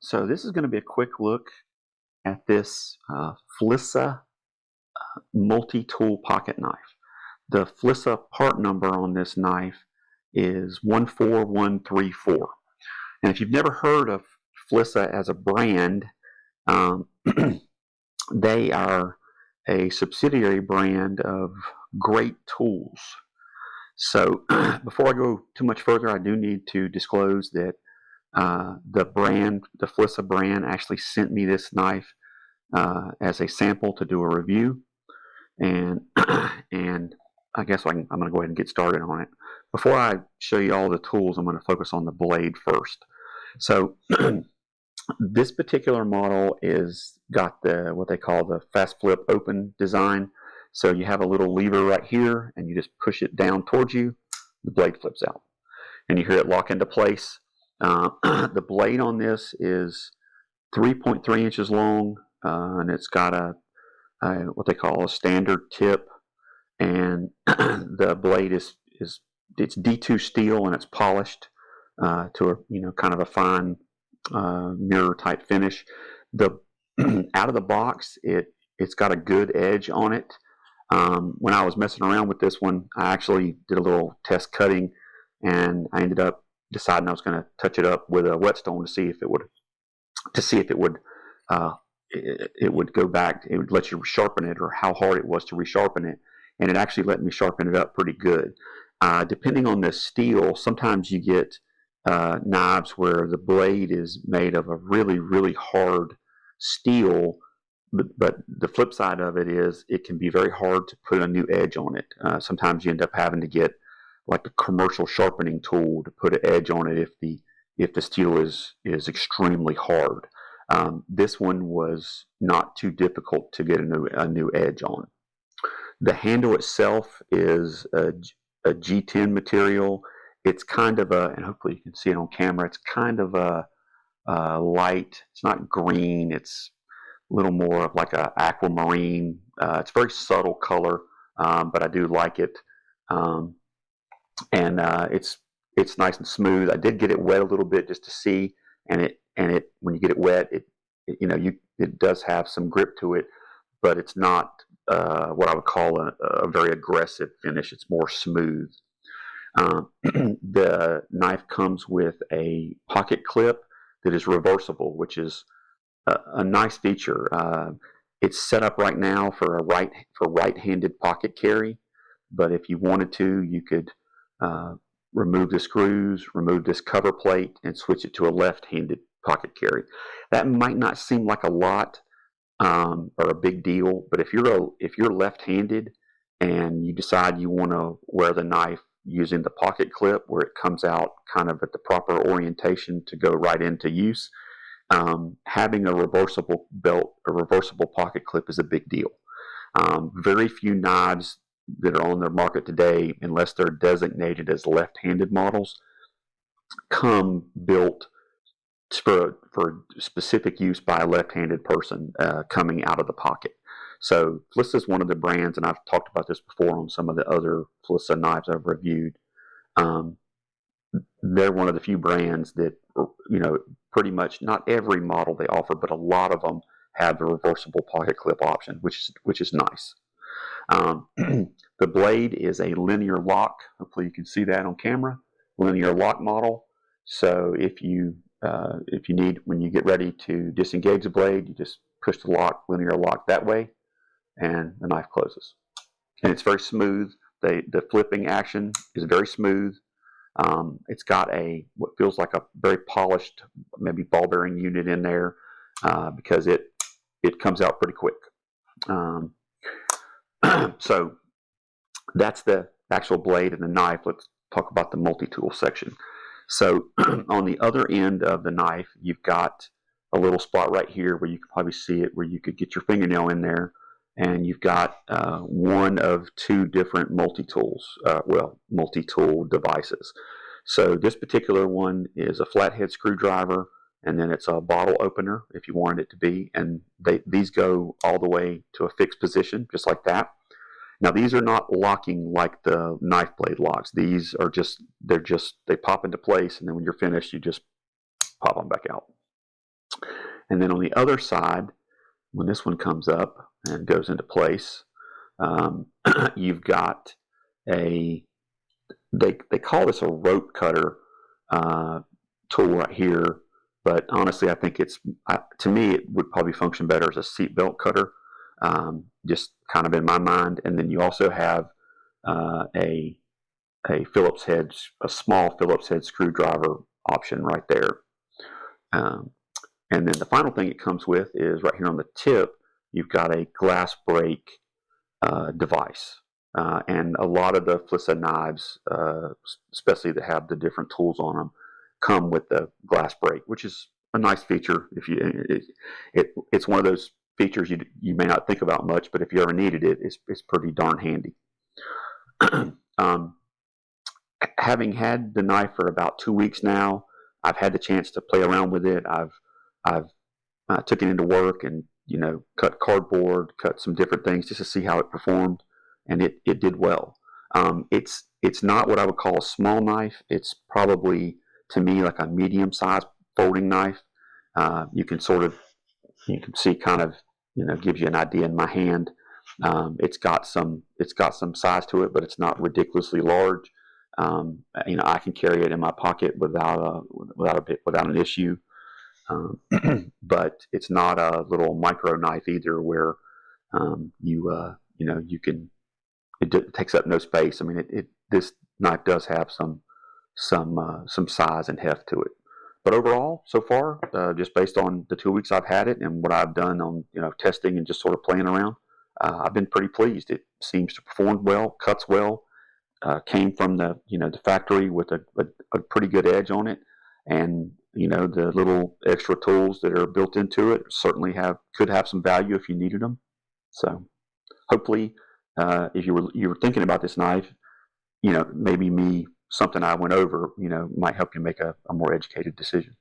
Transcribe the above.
So this is going to be a quick look at this FLISSA Multitool Pocket Knife. The FLISSA part number on this knife is 14134. And if you've never heard of FLISSA as a brand, they are a subsidiary brand of Great Tools. So before I go too much further, I do need to disclose that the FLISSA brand, actually sent me this knife as a sample to do a review, and I guess I'm going to go ahead and get started on it. Before I show you all the tools, I'm going to focus on the blade first. So this particular model is got what they call the fast flip open design. So you have a little lever right here, and you just push it down towards you, the blade flips out, and you hear it lock into place. The blade on this is 3.3 inches long, and it's got what they call a standard tip, and the blade it's D2 steel, and it's polished to a kind of a fine mirror type finish. Out of the box, it's got a good edge on it. When I was messing around with this one, I actually did a little test cutting, and I ended up deciding I was going to touch it up with a whetstone to see if it would go back. It would let you sharpen it, or how hard it was to resharpen it, and it actually let me sharpen it up pretty good. Depending on the steel, sometimes you get knives where the blade is made of a really, really hard steel, but the flip side of it is it can be very hard to put a new edge on it. Sometimes you end up having to get like a commercial sharpening tool to put an edge on it if the steel is extremely hard. This one was not too difficult to get a new edge on. The handle itself is a G10 material. It's kind of and hopefully you can see it on camera, it's kind of a light, it's not green, it's a little more of like a aquamarine. It's a very subtle color, but I do like it. And it's nice and smooth. I did get it wet a little bit just to see, and it when you get it wet, it does have some grip to it, but it's not what I would call a very aggressive finish. It's more smooth. The knife comes with a pocket clip that is reversible, which is a nice feature. It's set up right now for right-handed pocket carry, but if you wanted to, you could remove the screws, remove this cover plate, and switch it to a left-handed pocket carry. That might not seem like a lot or a big deal, but if you're left-handed and you decide you want to wear the knife using the pocket clip where it comes out kind of at the proper orientation to go right into use, having a reversible belt, a reversible pocket clip is a big deal. Very few knives that are on the market today, unless they're designated as left-handed models, come built for specific use by a left-handed person coming out of the pocket. So FLISSA is one of the brands, and I've talked about this before on some of the other FLISSA knives I've reviewed. They're one of the few brands that, pretty much not every model they offer, but a lot of them have the reversible pocket clip option, which is nice. The blade is a linear lock. Hopefully you can see that on camera. Linear lock model. So if you need, when you get ready to disengage the blade, you just push the linear lock that way, and the knife closes. And it's very smooth. The flipping action is very smooth. It's got what feels like a very polished, maybe ball bearing unit in there, because it comes out pretty quick. So that's the actual blade and the knife. Let's talk about the multi-tool section. So on the other end of the knife, you've got a little spot right here where you can probably see it, where you could get your fingernail in there, and you've got one of two different multi-tool devices. So this particular one is a flathead screwdriver, and then it's a bottle opener if you wanted it to be, and these go all the way to a fixed position, just like that. Now these are not locking like the knife blade locks. These are they pop into place, and then when you're finished, you just pop them back out. And then on the other side, when this one comes up and goes into place, you've got they call this a rope cutter tool right here, but honestly, I think to me it would probably function better as a seatbelt cutter, just kind of in my mind. And then you also have a Phillips head, a small Phillips head screwdriver option right there. And then the final thing it comes with is right here on the tip, you've got a glass break device. And a lot of the FLISSA knives, especially that have the different tools on them, come with the glass break, which is a nice feature. It's one of those features you may not think about much, but if you ever needed it, it's pretty darn handy. Having had the knife for about 2 weeks now, I've had the chance to play around with it. I've took it into work and cut cardboard, cut some different things just to see how it performed, and it did well. It's not what I would call a small knife. It's probably, to me, like a medium-sized folding knife. You can see kind of, gives you an idea in my hand. It's got some size to it, but it's not ridiculously large. I can carry it in my pocket without an issue. But it's not a little micro knife either, where you can. It takes up no space. I mean, this knife does have some size and heft to it. But overall, so far, just based on the 2 weeks I've had it and what I've done on testing and just sort of playing around, I've been pretty pleased. It seems to perform well, cuts well. Came from the factory with a pretty good edge on it, and the little extra tools that are built into it certainly could have some value if you needed them. So hopefully, if you were thinking about this knife, maybe something I went over might help you make a more educated decision.